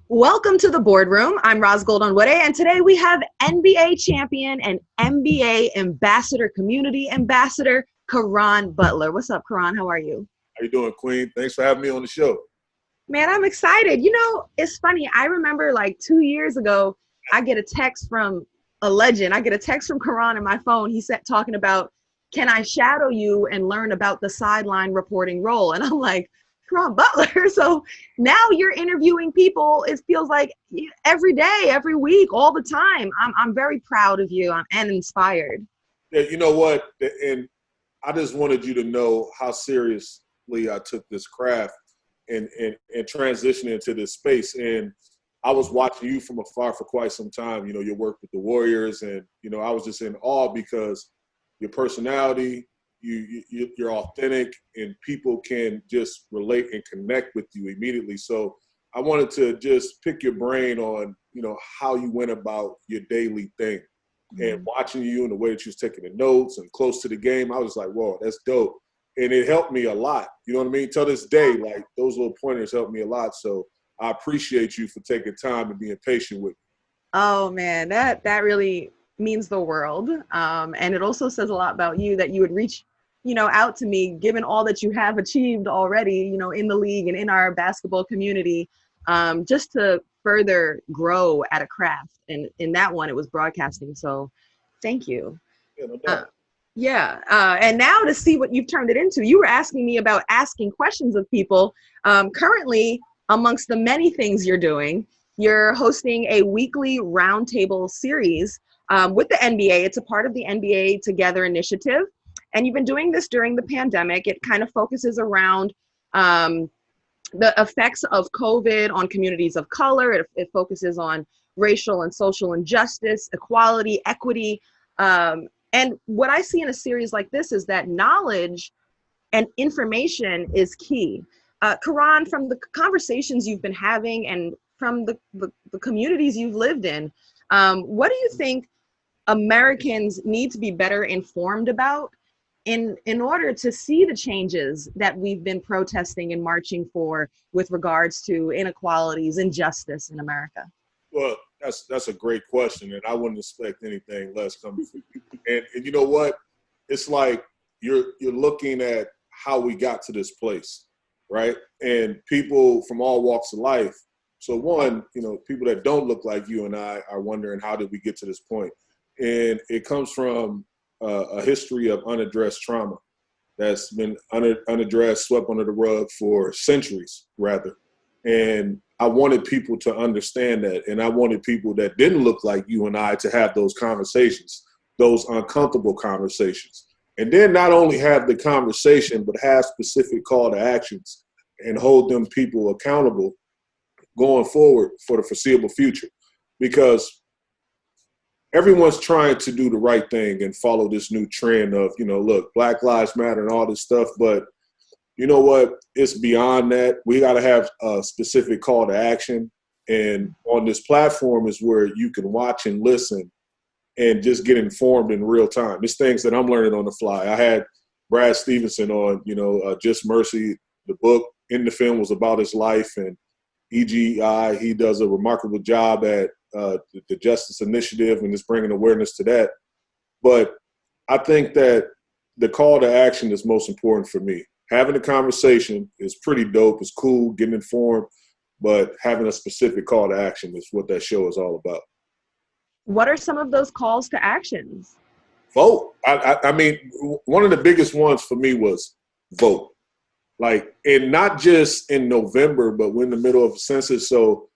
Welcome to the Boardroom. I'm Roz Goldon-Woode, and today we have NBA champion and NBA ambassador, community ambassador, Caron Butler. What's up, Caron? How are you? How you doing, Queen? Thanks for having me on the show. Man, I'm excited. You know, it's funny. I remember like 2 years ago, I get a text from a legend. I get a text from Caron on my phone. He said talking about, can I shadow you and learn about the sideline reporting role? And I'm like, Caron Butler. So now you're interviewing people. It feels like every day, every week, all the time. I'm very proud of you and inspired. Yeah, you know what? And I just wanted you to know how seriously I took this craft and transitioning into this space. And I was watching you from afar for quite some time, your work with the Warriors. And, I was just in awe because your personality, you're authentic, and people can just relate and connect with you immediately. So I wanted to just pick your brain on, how you went about your daily thing. And watching you and the way that you was taking the notes and close to the game, I was like, whoa, that's dope. And it helped me a lot. You know what I mean? Till this day, like those little pointers helped me a lot. So I appreciate you for taking time and being patient with me. Oh man, that really means the world. And it also says a lot about you that you would reach, out to me, given all that you have achieved already, in the league and in our basketball community, just to further grow at a craft. And in that one, it was broadcasting. So thank you. Yeah, no doubt. And now to see what you've turned it into, you were asking me about asking questions of people. Currently, amongst the many things you're doing, you're hosting a weekly roundtable series with the NBA. It's a part of the NBA Together initiative. And you've been doing this during the pandemic. It kind of focuses around the effects of COVID on communities of color. It focuses on racial and social injustice, equality, equity. And what I see in a series like this is that knowledge and information is key. Caron, from the conversations you've been having and from the communities you've lived in, what do you think Americans need to be better informed about in order to see the changes that we've been protesting and marching for with regards to inequalities and justice in America? Well, that's a great question, and I wouldn't expect anything less coming from you. And you know what? It's like you're looking at how we got to this place, right? And people from all walks of life. So one, people that don't look like you and I are wondering, how did we get to this point? And it comes from a history of unaddressed trauma that's been unaddressed, swept under the rug for centuries, rather. And I wanted people to understand that. And I wanted people that didn't look like you and I to have those conversations, those uncomfortable conversations. And then not only have the conversation, but have specific call to actions and hold them people accountable going forward for the foreseeable future. Because everyone's trying to do the right thing and follow this new trend of, look, Black Lives Matter and all this stuff. But you know what? It's beyond that. We got to have a specific call to action. And on this platform is where you can watch and listen and just get informed in real time. It's things that I'm learning on the fly. I had Brad Stevenson on, Just Mercy. The book in the film was about his life, and EGI, he does a remarkable job at the Justice Initiative and is bringing awareness to that. But I think that the call to action is most important for me. Having a conversation is pretty dope. It's cool, getting informed, but having a specific call to action is what that show is all about. What are some of those calls to actions? Vote. I mean, one of the biggest ones for me was vote. And not just in November, but we're in the middle of a census. So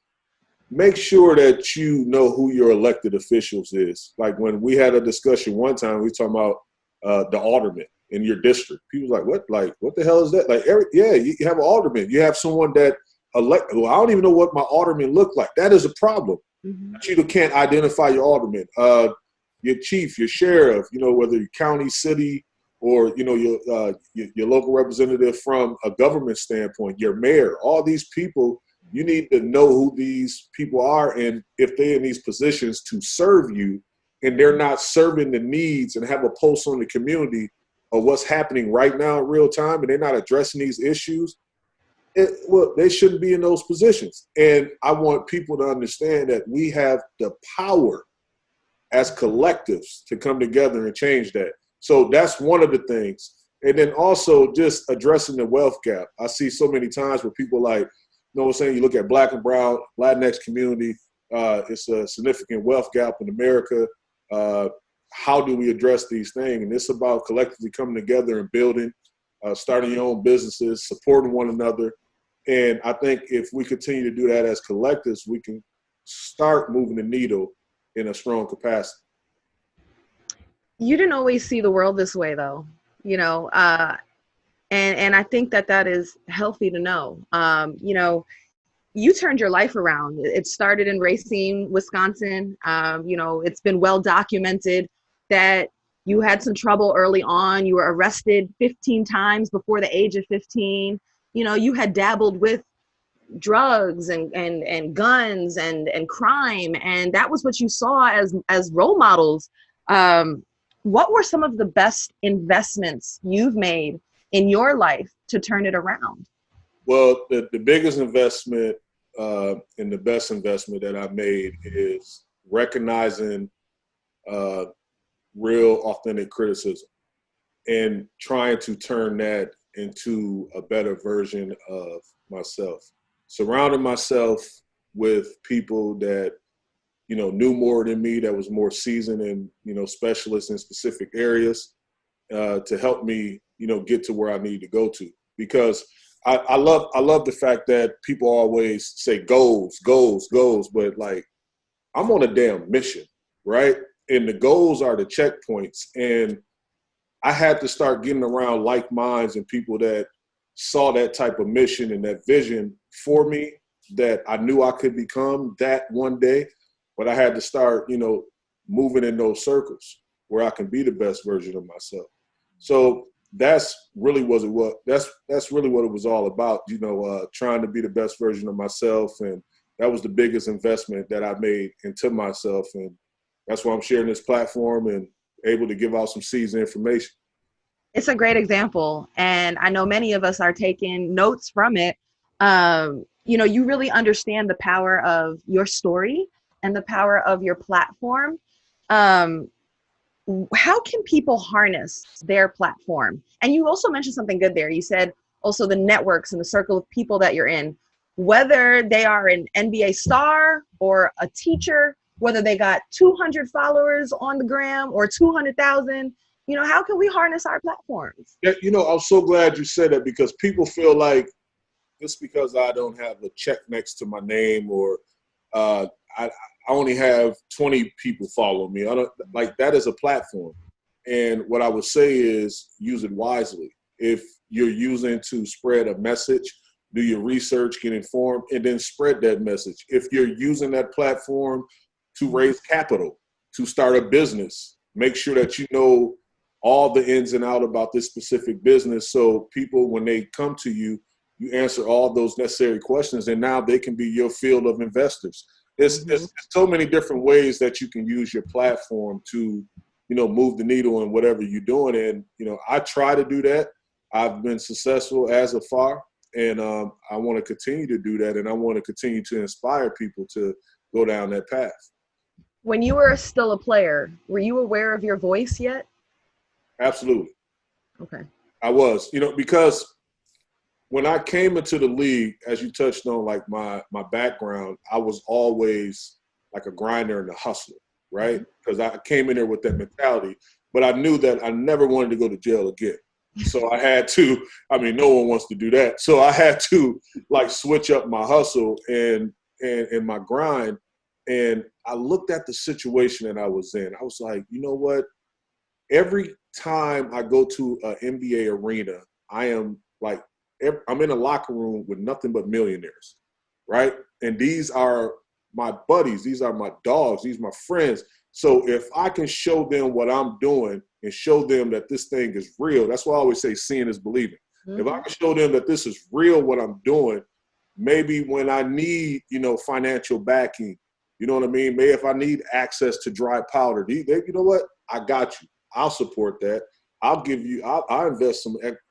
make sure that you know who your elected officials is. Like when we had a discussion one time, we were talking about the alderman in your district. People were like, what? Like, what the hell is that? You have an alderman. You have someone that well, I don't even know what my alderman look like. That is a problem. Mm-hmm. You can't identify your alderman, your chief, your sheriff, whether you're county, city, or, your local representative from a government standpoint, your mayor, all these people. You need to know who these people are and if they're in these positions to serve you and they're not serving the needs and have a pulse on the community of what's happening right now in real time and they're not addressing these issues, well, they shouldn't be in those positions. And I want people to understand that we have the power as collectives to come together and change that. So that's one of the things. And then also just addressing the wealth gap. I see so many times where people like, you know what I'm saying, you look at Black and brown, Latinx community, it's a significant wealth gap in America. How do we address these things? And it's about collectively coming together and building, starting your own businesses, supporting one another. And I think if we continue to do that as collectives, we can start moving the needle in a strong capacity. You didn't always see the world this way, though, you know, and I think that is healthy to know. You know, you turned your life around. It started in Racine, Wisconsin. You know, it's been well documented that you had some trouble early on. You were arrested 15 times before the age of 15. You know, you had dabbled with drugs and guns and crime, and that was what you saw as role models. What were some of the best investments you've made in your life to turn it around? Well, the biggest investment and the best investment that I made is recognizing real, authentic criticism and trying to turn that into a better version of myself. Surrounding myself with people that, you know, knew more than me, that was more seasoned and, you know, specialists in specific areas to help me, you know, get to where I need to go to. Because I love the fact that people always say goals, but like, I'm on a damn mission, right? And the goals are the checkpoints. And I had to start getting around like minds and people that saw that type of mission and that vision for me, that I knew I could become that one day. But I had to start, you know, moving in those circles where I can be the best version of myself. So that's really what it was. That's really what it was all about, you know, trying to be the best version of myself. And that was the biggest investment that I made into myself. And that's why I'm sharing this platform and able to give out some seeds of information. It's a great example, and I know many of us are taking notes from it. You know, you really understand the power of your story and the power of your platform. How can people harness their platform? And you also mentioned something good there. You said also the networks and the circle of people that you're in, whether they are an NBA star or a teacher, whether they got 200 followers on the gram or 200,000. You know, how can we harness our platforms? Yeah, you know, I'm so glad you said that, because people feel like just because I don't have a check next to my name, or I only have 20 people follow me. I don't, like, that is a platform. And what I would say is use it wisely. If you're using to spread a message, do your research, get informed, and then spread that message. If you're using that platform to raise capital, to start a business, make sure that you know all the ins and outs about this specific business, so people, when they come to you, you answer all those necessary questions, and now they can be your field of investors. There's so many different ways that you can use your platform to, you know, move the needle in whatever you're doing. And, you know, I try to do that. I've been successful as of far, and I want to continue to do that, and I want to continue to inspire people to go down that path. When you were still a player, were you aware of your voice yet? Absolutely. Okay. I was, you know, because when I came into the league, as you touched on, like my background, I was always like a grinder and a hustler, right? Because I came in there with that mentality, but I knew that I never wanted to go to jail again. So I had to, I mean, no one wants to do that. So I had to like switch up my hustle and my grind. And I looked at the situation that I was in. I was like, you know what? Every time I go to an NBA arena, I am like, I'm in a locker room with nothing but millionaires, right? And these are my buddies. These are my dogs. These are my friends. So if I can show them what I'm doing and show them that this thing is real, that's why I always say seeing is believing. If I can show them that this is real, what I'm doing, maybe when I need, you know, financial backing, you know what I mean? Maybe if I need access to dry powder, you know what? I got you. I'll support that. I'll give you, I'll invest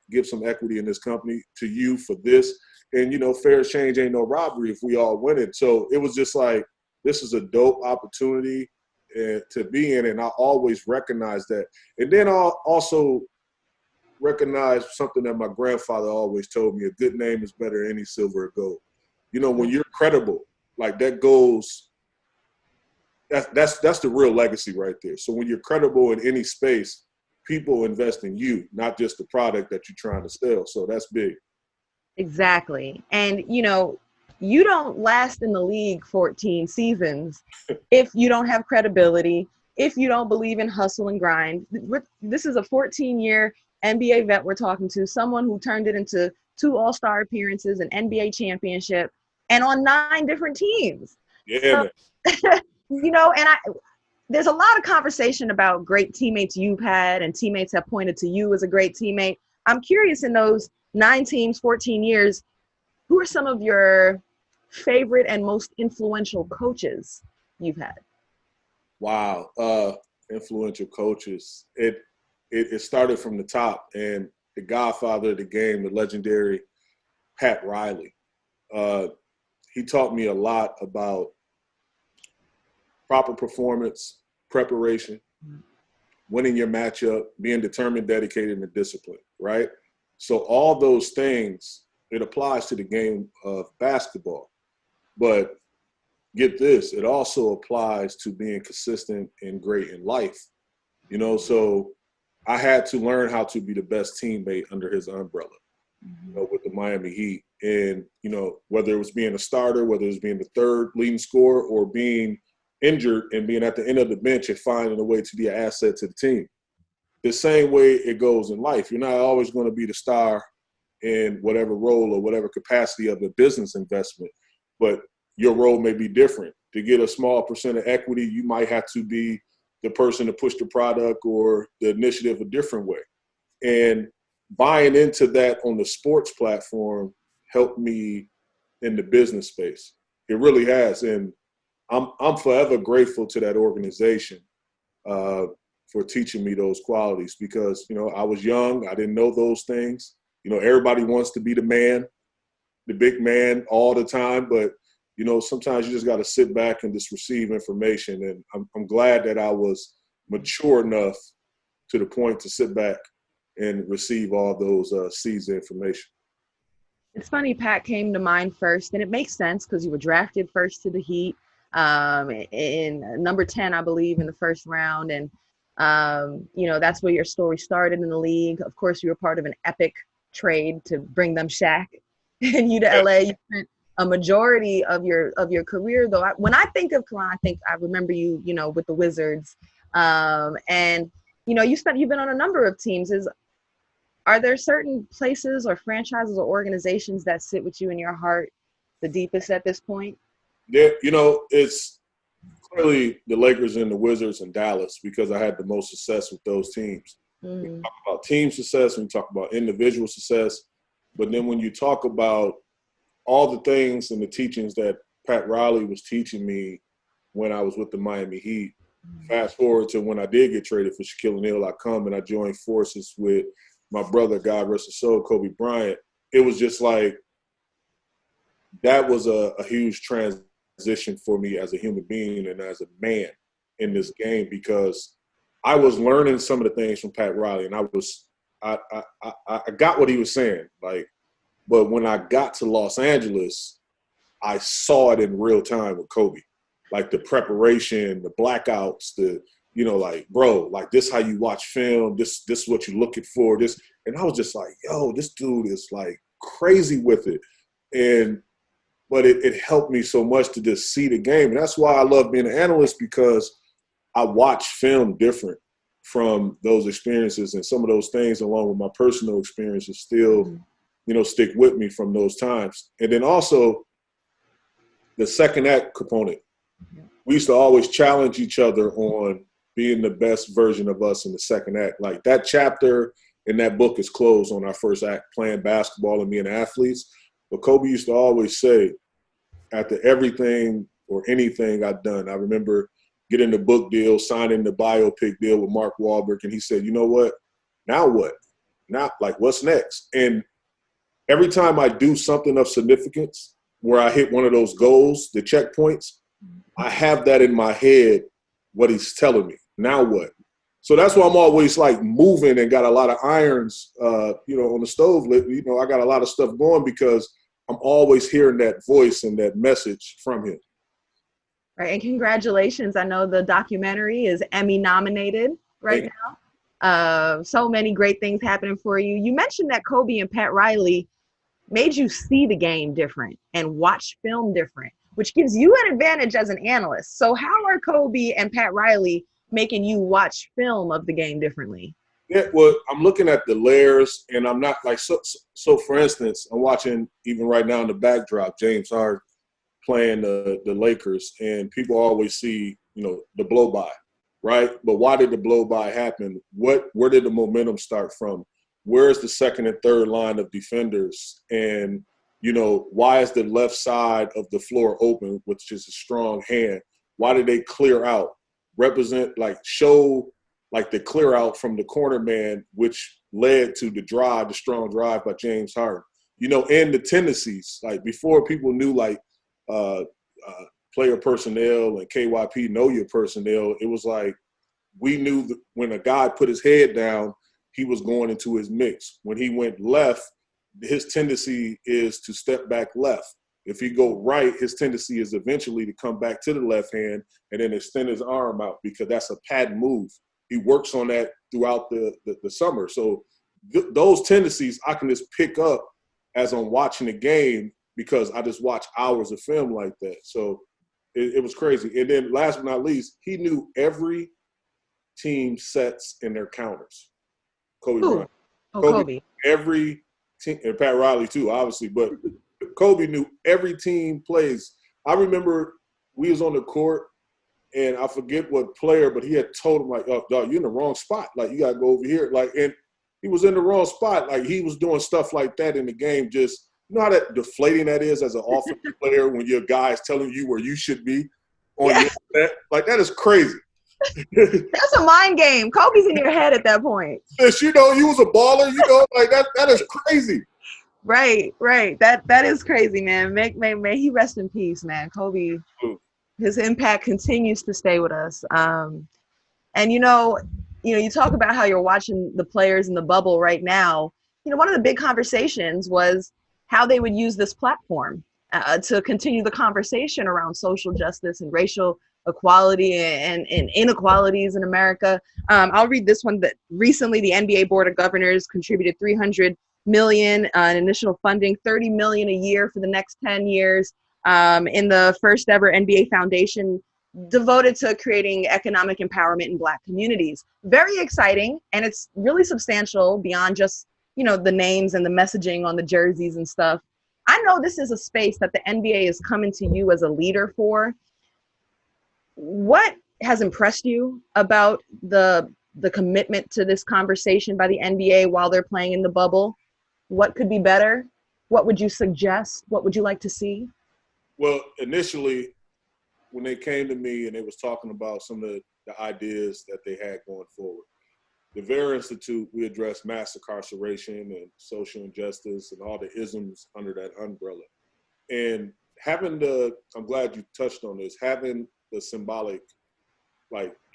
give some equity in this company to you for this. And, fair exchange ain't no robbery if we all win it. So it was just like, this is a dope opportunity to be in. And I always recognize that. And then I'll also recognize something that my grandfather always told me: a good name is better than any silver or gold. When you're credible, like that goes, that's the real legacy right there. So when you're credible in any space, people invest in you, not just the product that you're trying to sell. So that's big. Exactly. And, you don't last in the league 14 seasons if you don't have credibility, if you don't believe in hustle and grind. This is a 14-year NBA vet we're talking to, someone who turned it into 2 All-Star appearances, an NBA championship, and on 9 different teams. Yeah, so, and there's a lot of conversation about great teammates you've had, and teammates have pointed to you as a great teammate. I'm curious, in those 9 teams, 14 years, who are some of your favorite and most influential coaches you've had? Wow. Influential coaches. It started from the top, and the godfather of the game, the legendary Pat Riley. He taught me a lot about proper performance, preparation, winning your matchup, being determined, dedicated, and disciplined, right? So all those things, it applies to the game of basketball. But get this, it also applies to being consistent and great in life. So I had to learn how to be the best teammate under his umbrella, with the Miami Heat. And, whether it was being a starter, whether it was being the third leading scorer, or being injured and being at the end of the bench and finding a way to be an asset to the team. The same way it goes in life. You're not always going to be the star in whatever role or whatever capacity of the business investment, but your role may be different. To get a small percent of equity, you might have to be the person to push the product or the initiative a different way. And buying into that on the sports platform helped me in the business space. It really has. And I'm forever grateful to that organization for teaching me those qualities, because, I was young. I didn't know those things. Everybody wants to be the man, the big man all the time. But, sometimes you just got to sit back and just receive information. And I'm glad that I was mature enough to the point to sit back and receive all those seeds of information. It's funny, Pat came to mind first, and it makes sense because you were drafted first to the Heat in number 10, I believe, in the first round. And, that's where your story started in the league. Of course, you were part of an epic trade to bring them Shaq and you to LA. You spent a majority of your career, though. When I think of Caron, I remember you, with the Wizards. And, you've been on a number of teams. Are there certain places or franchises or organizations that sit with you in your heart the deepest at this point? Yeah, it's clearly the Lakers and the Wizards and Dallas, because I had the most success with those teams. We talk about team success, we talk about individual success, but then when you talk about all the things and the teachings that Pat Riley was teaching me when I was with the Miami Heat, fast forward to when I did get traded for Shaquille O'Neal, I come and I joined forces with my brother, God rest his soul, Kobe Bryant. It was just like, that was a huge transition for me as a human being and as a man in this game, because I was learning some of the things from Pat Riley, and I got what he was saying. But when I got to Los Angeles, I saw it in real time with Kobe, like the preparation, the blackouts, this how you watch film, this is what you're looking for, this. And I was just like, yo, this dude is like crazy with it. But it helped me so much to just see the game. And that's why I love being an analyst, because I watch film different from those experiences, and some of those things, along with my personal experiences, still, stick with me from those times. And then also the second act component. We used to always challenge each other on being the best version of us in the second act. Like, that chapter in that book is closed on our first act, playing basketball and being athletes. But Kobe used to always say, after everything or anything I'd done, I remember getting the book deal, signing the biopic deal with Mark Wahlberg, and he said, you know what? Now what? Now, what's next? And every time I do something of significance where I hit one of those goals, the checkpoints, I have that in my head, what he's telling me. Now what? So that's why I'm always like moving and got a lot of irons, on the stove. I got a lot of stuff going because I'm always hearing that voice and that message from him. Right, and congratulations. I know the documentary is Emmy nominated right now. So many great things happening for you. You mentioned that Kobe and Pat Riley made you see the game different and watch film different, which gives you an advantage as an analyst. So how are Kobe and Pat Riley making you watch film of the game differently? Yeah, well, I'm looking at the layers, and I'm not like so. For instance, I'm watching even right now in the backdrop, James Harden playing the Lakers, and people always see the blow by, right? But why did the blow by happen? Where did the momentum start from? Where's the second and third line of defenders? And why is the left side of the floor open, which is a strong hand? Why did they clear out? Show the clear out from the corner man, which led to the strong drive by James Harden. And the tendencies, like before people knew player personnel and KYP know your personnel, it was like we knew that when a guy put his head down, he was going into his mix. When he went left, his tendency is to step back left. If he go right, his tendency is eventually to come back to the left hand and then extend his arm out because that's a pattern move. He works on that throughout the summer. So those tendencies I can just pick up as I'm watching the game because I just watch hours of film like that. So it was crazy. And then last but not least, he knew every team sets and their counters. Kobe Bryant. Kobe. Every team, and Pat Riley too, obviously, but Kobe knew every team plays. I remember we was on the court, and I forget what player, but he had told him, oh, dog, you're in the wrong spot. Like, you got to go over here. And he was in the wrong spot. Like, he was doing stuff like that in the game. Just, how that deflating that is as an offensive player when your guy is telling you where you should be on your set. Like, that is crazy. That's a mind game. Kobe's in your head at that point. Yes, you was a baller, that is crazy. Right. That is crazy, man. May he rest in peace, man. Kobe, his impact continues to stay with us. And you talk about how you're watching the players in the bubble right now. One of the big conversations was how they would use this platform to continue the conversation around social justice and racial equality and inequalities in America. I'll read this one. That recently the NBA Board of Governors contributed $300 million in initial funding, $30 million a year for the next 10 years in the first ever NBA Foundation devoted to creating economic empowerment in Black communities. Very exciting, and it's really substantial beyond just the names and the messaging on the jerseys and stuff. I know this is a space that the NBA is coming to you as a leader for. What has impressed you about the commitment to this conversation by the NBA while they're playing in the bubble? What could be better? What would you suggest? What would you like to see? Well, initially, when they came to me and they was talking about some of the ideas that they had going forward, the Vera Institute, we addressed mass incarceration and social injustice and all the isms under that umbrella. And I'm glad you touched on this, having the symbolic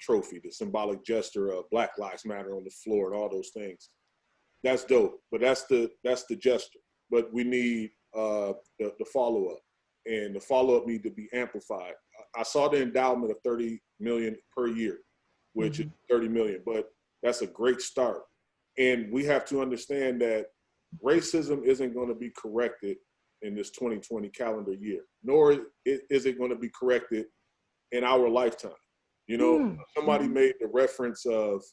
trophy, the symbolic gesture of Black Lives Matter on the floor and all those things, that's dope. But that's the gesture. But we need the follow-up. And the follow-up need to be amplified. I saw the endowment of $30 million per year, which is $30 million, but that's a great start. And we have to understand that racism isn't going to be corrected in this 2020 calendar year, nor is it going to be corrected in our lifetime. Somebody made the reference of,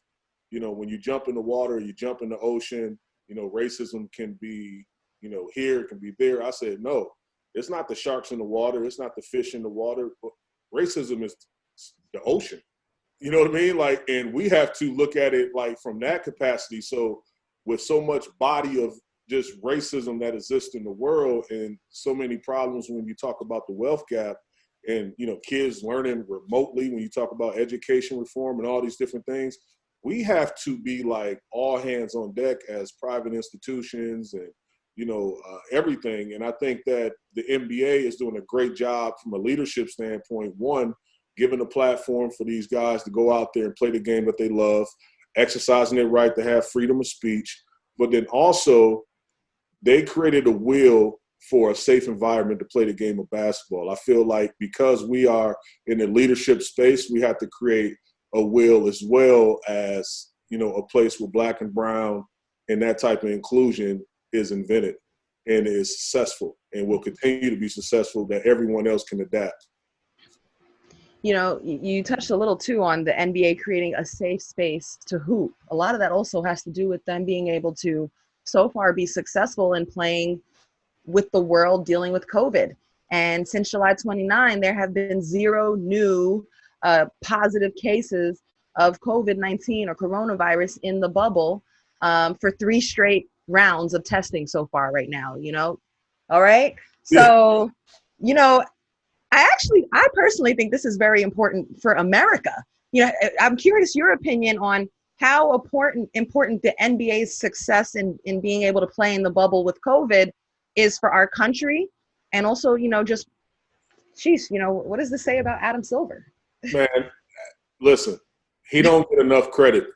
when you jump in the water, you jump in the ocean, racism can be, here, it can be there. I said, no. It's not the sharks in the water. It's not the fish in the water. Racism is the ocean. You know what I mean? And we have to look at it from that capacity. So with so much body of just racism that exists in the world and so many problems when you talk about the wealth gap and, kids learning remotely, when you talk about education reform and all these different things, we have to be all hands on deck as private institutions and everything. And I think that the NBA is doing a great job from a leadership standpoint. One, giving a platform for these guys to go out there and play the game that they love, exercising their right to have freedom of speech. But then also, they created a will for a safe environment to play the game of basketball. I feel like because we are in the leadership space, we have to create a will as well as, a place where Black and brown and that type of inclusion is invented and is successful and will continue to be successful, that everyone else can adapt. You touched a little too on the NBA creating a safe space to hoop. A lot of that also has to do with them being able to so far be successful in playing with the world dealing with COVID. And since July 29, there have been 0 new positive cases of COVID-19 or coronavirus in the bubble for 3 straight rounds of testing so far right now, All right. So, I personally think this is very important for America. I'm curious your opinion on how important the NBA's success in being able to play in the bubble with COVID is for our country. And also, just, what does this say about Adam Silver? Man, listen, he don't get enough credit.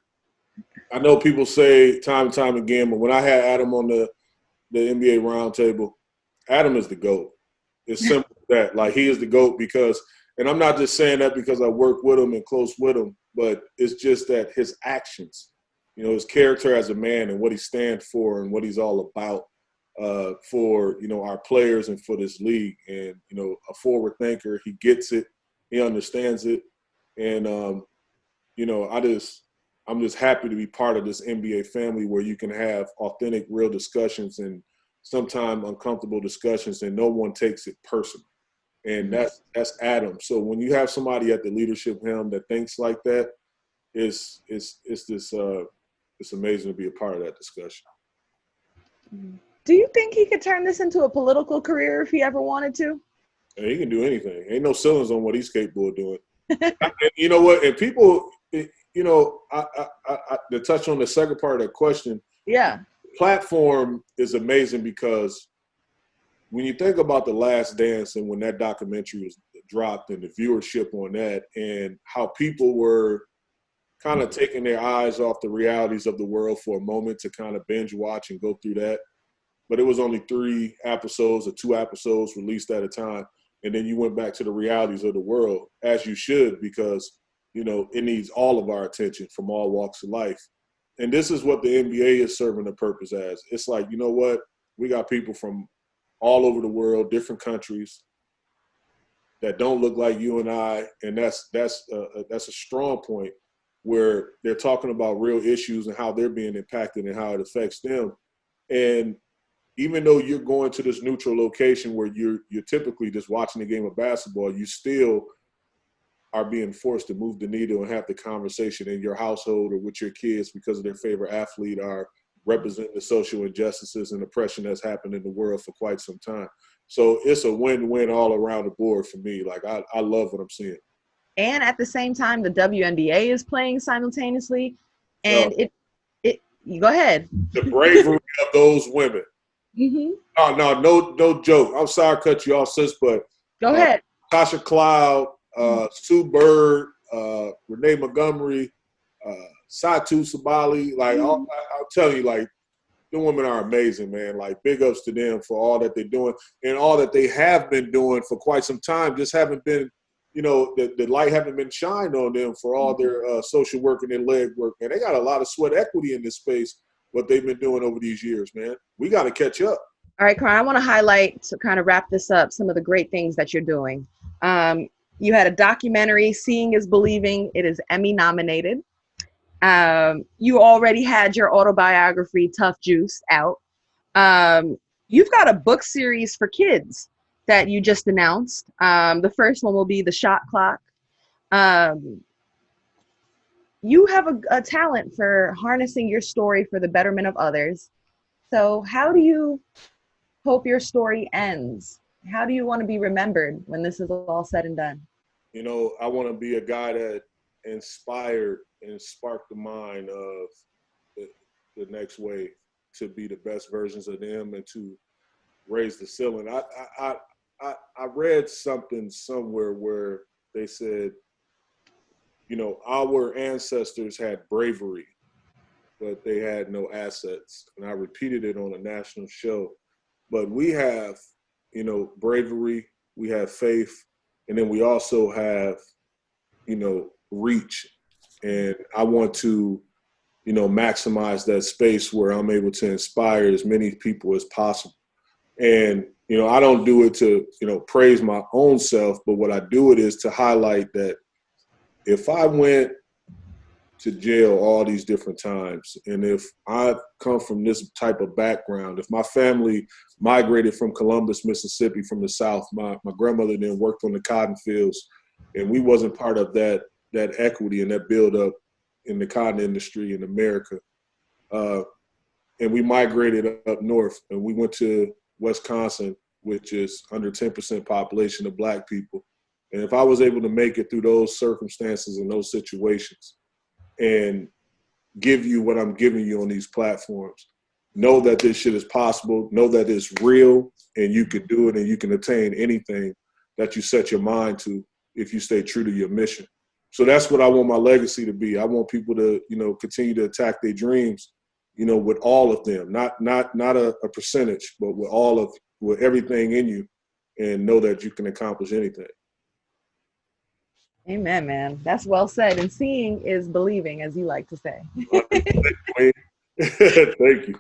I know people say time and time again, but when I had Adam on the NBA roundtable, Adam is the GOAT. It's simple as that. Like, he is the GOAT because, and I'm not just saying that because I work with him and close with him, but it's just that his actions, his character as a man and what he stands for and what he's all about for, our players and for this league. And, a forward thinker, he gets it, he understands it. And, I'm just happy to be part of this NBA family where you can have authentic, real discussions and sometimes uncomfortable discussions, and no one takes it personal. And that's Adam. So when you have somebody at the leadership helm that thinks like that, it's amazing to be a part of that discussion. Do you think he could turn this into a political career if he ever wanted to? And he can do anything. Ain't no ceilings on what he's capable of doing. And you know what? And people, to touch on the second part of that question, yeah, platform is amazing because when you think about The Last Dance and when that documentary was dropped and the viewership on that and how people were kind of taking their eyes off the realities of the world for a moment to kind of binge watch and go through that. But it was only 3 episodes or 2 episodes released at a time. And then you went back to the realities of the world, as you should, because, it needs all of our attention from all walks of life. And this is what the NBA is serving a purpose as. It's like, you know what? We got people from all over the world, different countries that don't look like you and I. And that's a strong point where they're talking about real issues and how they're being impacted and how it affects them. And even though you're going to this neutral location where you're typically just watching a game of basketball, you still are being forced to move the needle and have the conversation in your household or with your kids because of their favorite athlete are representing the social injustices and oppression that's happened in the world for quite some time. So it's a win-win all around the board for me. Like, I love what I'm seeing. And at the same time, the WNBA is playing simultaneously. And you go ahead. The bravery of those women. Mm-hmm. Oh, no joke. I'm sorry to cut you off, sis, but go ahead. Tasha Cloud, Sue Bird, Renee Montgomery, Satu Sabali, like I'll tell you, like, the women are amazing, man. Like, big ups to them for all that they're doing and all that they have been doing for quite some time. Just haven't been, the light haven't been shined on them for all their social work and their leg work. And they got a lot of sweat equity in this space, what they've been doing over these years, man. We got to catch up. All right, Caron, I want to highlight, to kind of wrap this up, some of the great things that you're doing. You had a documentary, Seeing is Believing. It is Emmy nominated. You already had your autobiography, Tough Juice, out. You've got a book series for kids that you just announced. The first one will be The Shot Clock. You have a talent for harnessing your story for the betterment of others. So how do you hope your story ends? How do you want to be remembered when this is all said and done? I want to be a guy that inspired and sparked the mind of the next wave to be the best versions of them and to raise the ceiling. I read something somewhere where they said, you know, our ancestors had bravery, but they had no assets. And I repeated it on a national show. But we have, you know, bravery, we have faith, and then we also have, you know, reach. And I want to, you know, maximize that space where I'm able to inspire as many people as possible. And, you know, I don't do it to, you know, praise my own self, but what I do it is to highlight that if I went to jail all these different times, and if I come from this type of background, if my family migrated from Columbus, Mississippi, from the South, my grandmother then worked on the cotton fields, and we wasn't part of that equity and that build up in the cotton industry in America. And we migrated up north, and we went to Wisconsin, which is under 10% population of Black people. And if I was able to make it through those circumstances and those situations and give you what I'm giving you on these platforms, know that this shit is possible, know that it's real, and you can do it, and you can attain anything that you set your mind to if you stay true to your mission. So that's what I want my legacy to be. I want people to, you know, continue to attack their dreams, you know, with all of them, not a percentage, but with everything in you, and know that you can accomplish anything. Amen, man. That's well said. And seeing is believing, as you like to say. Thank you.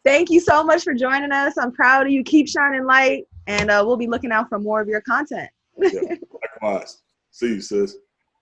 Thank you so much for joining us. I'm proud of you. Keep shining light, and we'll be looking out for more of your content. Yeah, likewise. See you, sis.